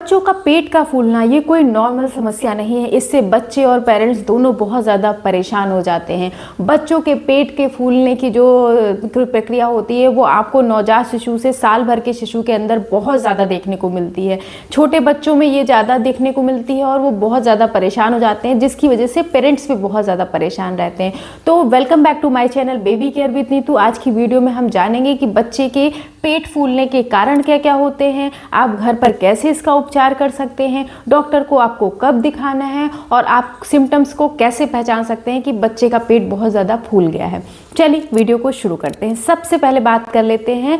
बच्चों का पेट का फूलना ये कोई नॉर्मल समस्या नहीं है। इससे बच्चे और पेरेंट्स दोनों बहुत ज़्यादा परेशान हो जाते हैं। बच्चों के पेट के फूलने की जो प्रक्रिया होती है वो आपको नवजात शिशु से साल भर के शिशु के अंदर बहुत ज़्यादा देखने को मिलती है। छोटे बच्चों में ये ज़्यादा देखने को मिलती है और वो बहुत ज़्यादा परेशान हो जाते हैं, जिसकी वजह से पेरेंट्स भी बहुत ज़्यादा परेशान रहते हैं। तो welcome back to my channel baby care with Neetu. आज की वीडियो में हम जानेंगे कि बच्चे के पेट फूलने के कारण क्या क्या होते हैं, आप घर पर कैसे इसका उपचार कर सकते हैं, डॉक्टर को आपको कब दिखाना है और आप सिम्टम्स को कैसे पहचान सकते हैं कि बच्चे का पेट बहुत ज़्यादा फूल गया है। चलिए वीडियो को शुरू करते हैं। सबसे पहले बात कर लेते हैं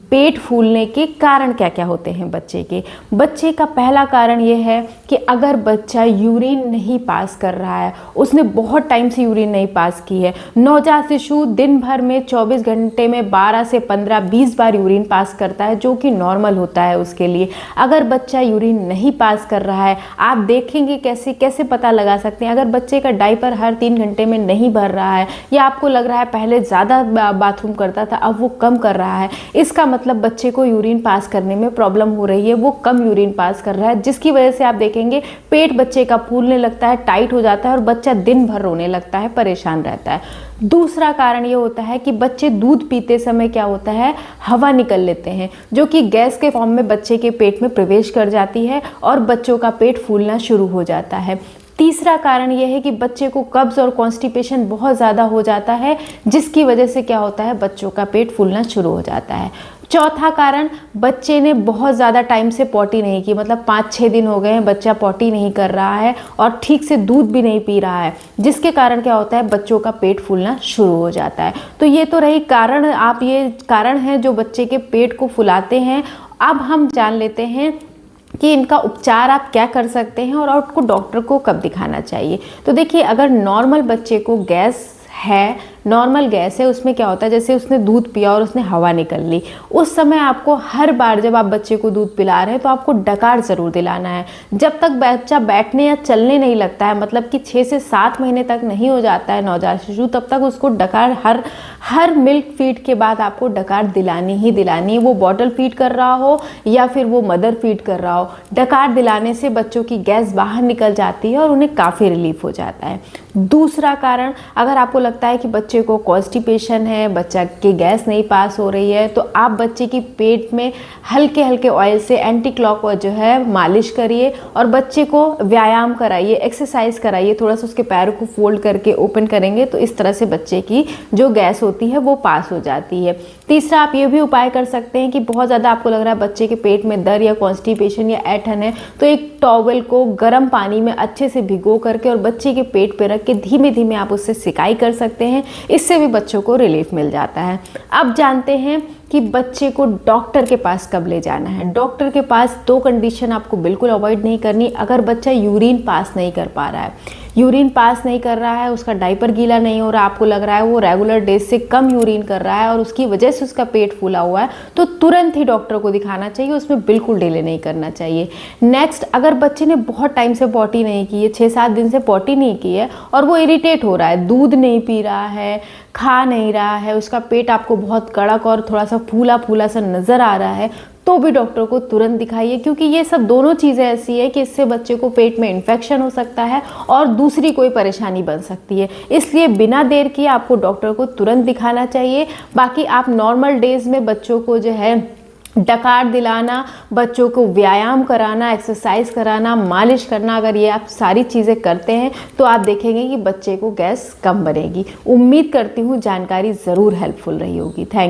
पेट फूलने के कारण क्या क्या होते हैं बच्चे के। बच्चे का पहला कारण ये है कि अगर बच्चा यूरिन नहीं पास कर रहा है, उसने बहुत टाइम से यूरिन नहीं पास की है। नवजात शिशु दिन भर में 24 घंटे में 12 से 15-20 बार यूरिन पास करता है, जो कि नॉर्मल होता है उसके लिए। अगर बच्चा यूरिन नहीं पास कर रहा है, आप देखेंगे कैसे पता लगा सकते हैं। अगर बच्चे का डायपर हर 3 घंटे में नहीं भर रहा है, या आपको लग रहा है पहले ज़्यादा बाथरूम करता था अब वो कम कर रहा है, इसका मतलब बच्चे को यूरिन पास करने में प्रॉब्लम हो रही है, वो कम यूरिन पास कर रहा है, जिसकी वजह से आप देखेंगे पेट बच्चे का फूलने लगता है, टाइट हो जाता है और बच्चा दिन भर रोने लगता है, परेशान रहता है। दूसरा कारण ये होता है कि बच्चे दूध पीते समय क्या होता है, हवा निकल लेते हैं, जो कि गैस के फॉर्म में बच्चे के पेट में प्रवेश कर जाती है और बच्चों का पेट फूलना शुरू हो जाता है। तीसरा कारण यह है कि बच्चे को कब्ज और कॉन्स्टिपेशन बहुत ज़्यादा हो जाता है, जिसकी वजह से क्या होता है, बच्चों का पेट फूलना शुरू हो जाता है। चौथा कारण, बच्चे ने बहुत ज़्यादा टाइम से पॉटी नहीं की, मतलब 5-6 दिन हो गए हैं बच्चा पॉटी नहीं कर रहा है और ठीक से दूध भी नहीं पी रहा है, जिसके कारण क्या होता है, बच्चों का पेट फूलना शुरू हो जाता है। तो ये तो रही कारण, आप ये कारण हैं जो बच्चे के पेट को फुलाते हैं। अब हम जान लेते हैं कि इनका उपचार आप क्या कर सकते हैं और आपको डॉक्टर को कब दिखाना चाहिए। तो देखिए, अगर नॉर्मल बच्चे को गैस है, नॉर्मल गैस है, उसमें क्या होता है, जैसे उसने दूध पिया और उसने हवा निकल ली, उस समय आपको हर बार जब आप बच्चे को दूध पिला रहे हैं तो आपको डकार ज़रूर दिलाना है। जब तक बच्चा बैठने या चलने नहीं लगता है, मतलब कि 6 से 7 महीने तक नहीं हो जाता है नवजात शिशु, तब तक उसको डकार हर मिल्क फीड के बाद आपको डकार दिलानी ही दिलानी है। वो बॉटल फीड कर रहा हो या फिर वो मदर फीड कर रहा हो, डकार दिलाने से बच्चों की गैस बाहर निकल जाती है और उन्हें काफ़ी रिलीफ हो जाता है। दूसरा कारण, अगर आपको लगता है कि बच्चे को कॉन्स्टिपेशन है, बच्चा की गैस नहीं पास हो रही है, तो आप बच्चे की पेट में हल्के हल्के ऑयल से एंटी क्लॉकवाइज जो है मालिश करिए और बच्चे को व्यायाम कराइए, एक्सरसाइज कराइए। थोड़ा सा उसके पैरों को फोल्ड करके ओपन करेंगे तो इस तरह से बच्चे की जो गैस होती है वो पास हो जाती है। तीसरा, आप ये भी उपाय कर सकते हैं कि बहुत ज़्यादा आपको लग रहा है बच्चे के पेट में दर्द या कॉन्स्टिपेशन या ऐंठन है, तो एक टॉवल को गर्म पानी में अच्छे से भिगो करके और बच्चे के पेट पे रख के धीमे धीमे आप उससे सिकाई कर सकते हैं। इससे भी बच्चों को रिलीफ मिल जाता है। अब जानते हैं कि बच्चे को डॉक्टर के पास कब ले जाना है। डॉक्टर के पास 2 कंडीशन आपको बिल्कुल अवॉइड नहीं करनी। अगर बच्चा यूरिन पास नहीं कर पा रहा है, यूरिन पास नहीं कर रहा है, उसका डायपर गीला नहीं हो रहा, आपको लग रहा है वो रेगुलर डेज से कम यूरिन कर रहा है और उसकी वजह से उसका पेट फूला हुआ है, तो तुरंत ही डॉक्टर को दिखाना चाहिए, उसमें बिल्कुल डिले नहीं करना चाहिए। नेक्स्ट, अगर बच्चे ने बहुत टाइम से पॉटी नहीं की है, 6-7 दिन से पॉटी नहीं की है और वो इरिटेट हो रहा है, दूध नहीं पी रहा है, खा नहीं रहा है, उसका पेट आपको बहुत कड़क और थोड़ा सा फूला फूला सा नज़र आ रहा है, तो भी डॉक्टर को तुरंत दिखाइए, क्योंकि ये सब दोनों चीज़ें ऐसी है कि इससे बच्चे को पेट में इन्फेक्शन हो सकता है और दूसरी कोई परेशानी बन सकती है। इसलिए बिना देर किए आपको डॉक्टर को तुरंत दिखाना चाहिए। बाकी आप नॉर्मल डेज में बच्चों को जो है डकार दिलाना, बच्चों को व्यायाम कराना, एक्सरसाइज कराना, मालिश करना, अगर ये आप सारी चीज़ें करते हैं तो आप देखेंगे कि बच्चे को गैस कम बनेगी। उम्मीद करती हूँ जानकारी ज़रूर हेल्पफुल रही होगी। Thank you.